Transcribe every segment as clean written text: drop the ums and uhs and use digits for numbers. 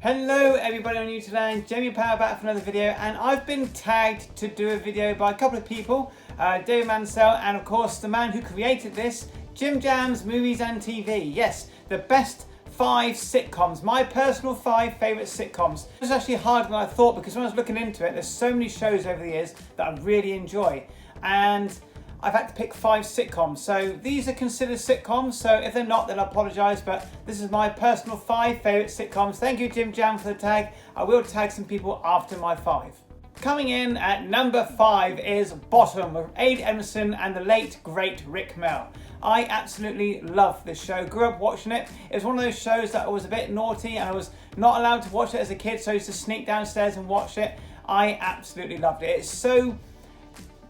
Hello everybody on YouTube land, Jamie Power back for another video, and I've been tagged to do a video by a couple of people, David Mansell and of course the man who created this, Jim Jam's Movies and TV. Yes, the best 5 sitcoms, my personal 5 favourite sitcoms. It was actually harder than I thought because when I was looking into it, there's so many shows over the years that I really enjoy, and I've had to pick 5 sitcoms. So these are considered sitcoms, so if they're not, then I apologise, but this is my personal 5 favourite sitcoms. Thank you, Jim Jam, for the tag. I will tag some people after my 5. Coming in at number 5 is Bottom with Aid Emerson and the late, great Rick Mell. I absolutely love this show. Grew up watching it. It was one of those shows that was a bit naughty and I was not allowed to watch it as a kid, so I used to sneak downstairs and watch it. I absolutely loved it. It's so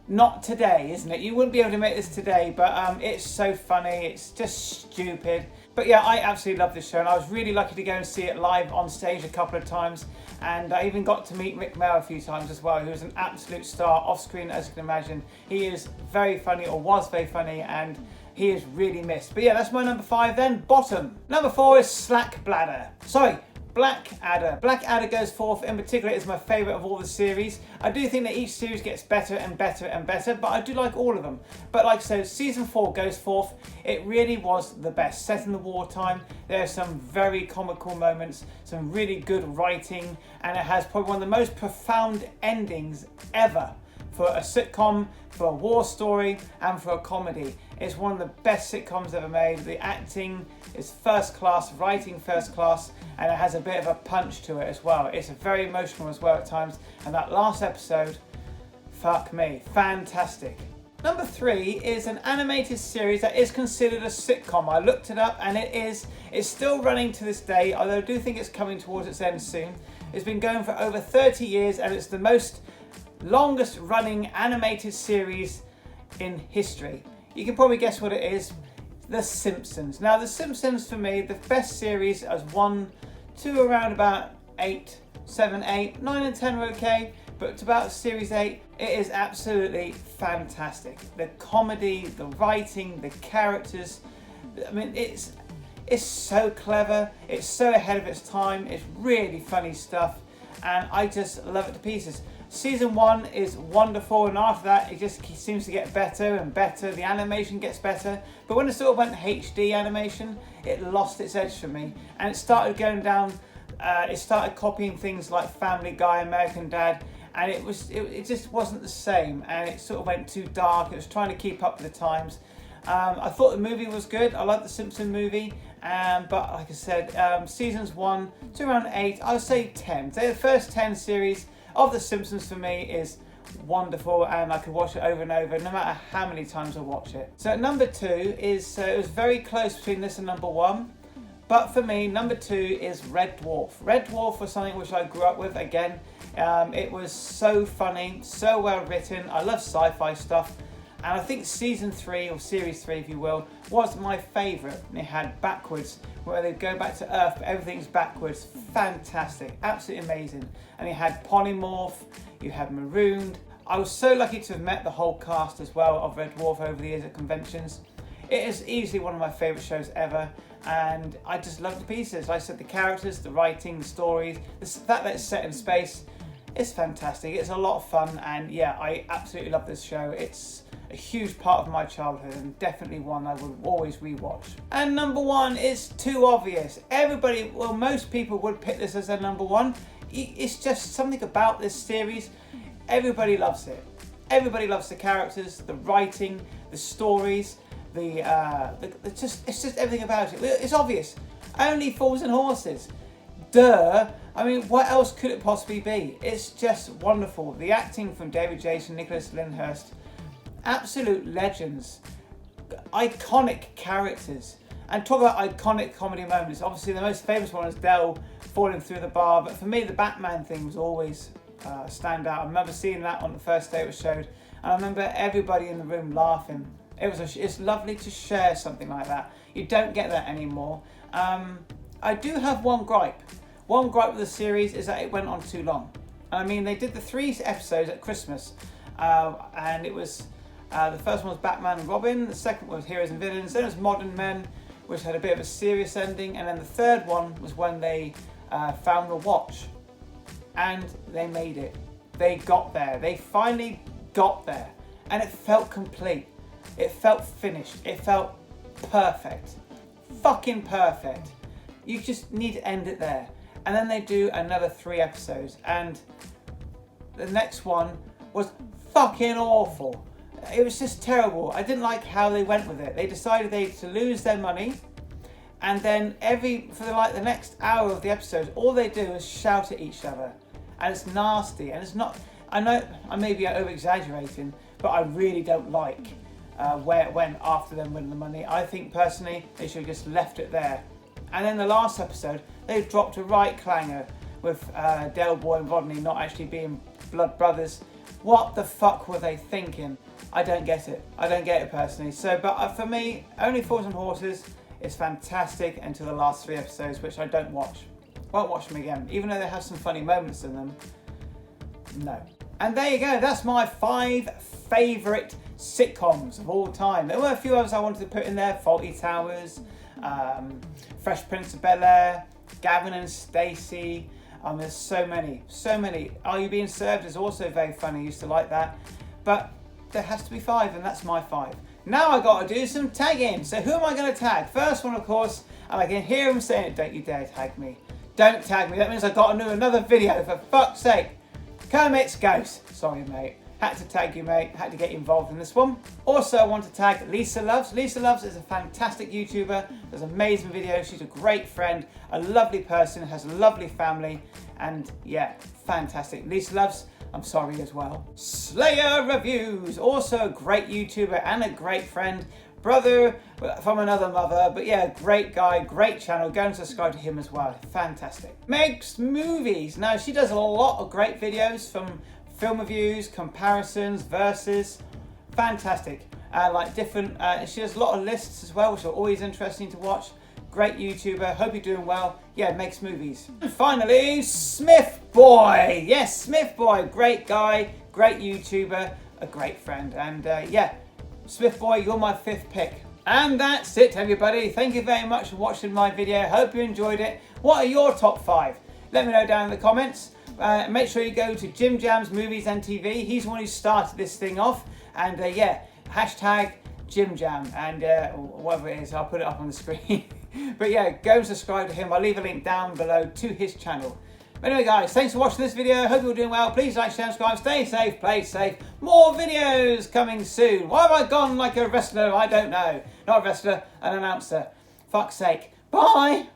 not today, isn't it? You wouldn't be able to make this today, but it's so funny. It's just stupid. But yeah, I absolutely love this show, and I was really lucky to go and see it live on stage a couple of times, and I even got to meet Rick Mell a few times as well, who was an absolute star off screen, as you can imagine. He is very funny, or was very funny, and he is really missed. But yeah, that's my number 5 then. Bottom. Number 4 is Blackadder. Blackadder goes forth in particular is my favourite of all the series. I do think that each series gets better and better and better, but I do like all of them. But like I said, season 4 goes forth. It really was the best. Set in the wartime, there are some very comical moments, some really good writing, and it has probably one of the most profound endings ever for a sitcom, for a war story, and for a comedy. It's one of the best sitcoms ever made. The acting is first class, writing first class, and it has a bit of a punch to it as well. It's very emotional as well at times, and that last episode, fuck me, fantastic. Number 3 is an animated series that is considered a sitcom. I looked it up and it's still running to this day, although I do think it's coming towards its end soon. It's been going for over 30 years and it's the longest running animated series in history. You can probably guess what it is. The Simpsons. Now The Simpsons for me, the best series as 1 to around about 8, 7, 8, 9 and 10 are okay, but to about series 8, it is absolutely fantastic. The comedy, the writing, the characters, I mean it's so clever, it's so ahead of its time, it's really funny stuff, and I just love it to pieces. Season 1 is wonderful, and after that it just seems to get better and better. The animation gets better, but when it sort of went HD animation, it lost its edge for me, and it started going down. It started copying things like Family Guy, American Dad, and it just wasn't the same, and it sort of went too dark. It was trying to keep up with the times. I thought the movie was good. I like the Simpson movie, but like I said, seasons 1 to around 8, I would say 10. So the first 10 series of The Simpsons for me is wonderful, and I could watch it over and over no matter how many times I watch it. So number 2 is, it was very close between this and number 1, but for me number 2 is Red Dwarf. Red Dwarf was something which I grew up with again. It was so funny, so well written. I love sci-fi stuff, and I think season 3, or series 3 if you will, was my favourite. And it had backwards, where they go back to Earth but everything's backwards. Fantastic, absolutely amazing. And you had Polymorph, you had Marooned. I was so lucky to have met the whole cast as well of Red Dwarf over the years at conventions. It is easily one of my favourite shows ever, and I just love the pieces. Like I said, the characters, the writing, the stories, the fact that it's set in space, it's fantastic. It's a lot of fun, and yeah, I absolutely love this show. It's a huge part of my childhood and definitely one I will always rewatch. And number 1 is too obvious. Most people would pick this as their number 1. It's just something about this series. Everybody loves it. Everybody loves the characters, the writing, the stories, it's just everything about it. It's obvious. Only Fools and Horses. Duh. I mean, what else could it possibly be? It's just wonderful. The acting from David Jason, Nicholas Lyndhurst, absolute legends, iconic characters. And talk about iconic comedy moments. Obviously the most famous one is Dell falling through the bar, but for me the Batman thing was always stand out. I remember seeing that on the first day it was showed, and I remember everybody in the room laughing. It's lovely to share something like that. You don't get that anymore. I do have one gripe. One gripe with the series is that it went on too long. I mean, they did the 3 episodes at Christmas, and it was the first one was Batman and Robin, the second one was Heroes and Villains, then it was Modern Men, which had a bit of a serious ending, and then the third one was when they found the watch, and they made it. They got there. They finally got there, and it felt complete. It felt finished. It felt perfect. Fucking perfect. You just need to end it there. And then they do another 3 episodes, and the next one was fucking awful. It was just terrible. I didn't like how they went with it. They decided to lose their money, and then for the next hour of the episode, all they do is shout at each other, and it's nasty. And it's not. I know I may be over exaggerating, but I really don't like where it went after them winning the money. I think personally they should have just left it there. And then the last episode, they dropped a right clanger with Del Boy and Rodney not actually being blood brothers. What the fuck were they thinking? I don't get it. I don't get it personally. So, but for me, Only Fools and Horses is fantastic until the last 3 episodes, which I don't watch. Won't watch them again, even though they have some funny moments in them. No. And there you go. That's my 5 favourite sitcoms of all time. There were a few others I wanted to put in there. Fawlty Towers, Fresh Prince of Bel-Air, Gavin and Stacey. There's so many. Are You Being Served is also very funny. I used to like that. But there has to be 5, and that's my 5. Now I got to do some tagging. So who am I going to tag? First one, of course, and I can hear him saying, "Don't you dare tag me. Don't tag me. That means I've got to do another video, for fuck's sake." Kermit's Ghost. Sorry, mate. Had to tag you, mate. Had to get involved in this one. Also, I want to tag Lisa Loves. Lisa Loves is a fantastic YouTuber. Does amazing videos. She's a great friend, a lovely person, has a lovely family, and yeah, fantastic. Lisa Loves, I'm sorry as well. Slayer Reviews, also a great YouTuber and a great friend. Brother from another mother, but yeah, great guy, great channel. Go and subscribe to him as well. Fantastic. Meg's Movies. Now, she does a lot of great videos, from film reviews, comparisons, versus. Fantastic. Like different, she does a lot of lists as well, which are always interesting to watch. Great YouTuber. Hope you're doing well. Yeah, Meg's Movies. And finally, Smith Boy. Yes, Smith Boy. Great guy, great YouTuber, a great friend. And yeah, Smith Boy, you're my 5th pick. And that's it, everybody. Thank you very much for watching my video. Hope you enjoyed it. What are your top 5? Let me know down in the comments. Make sure you go to Jim Jam's Movies and TV. He's the one who started this thing off. And yeah, hashtag Jim Jam, and whatever it is, I'll put it up on the screen. But yeah, go and subscribe to him. I'll leave a link down below to his channel. But anyway, guys, thanks for watching this video. Hope you're doing well. Please like, share, subscribe. Stay safe, play safe. More videos coming soon. Why have I gone like a wrestler? I don't know. Not a wrestler, an announcer. Fuck's sake. Bye.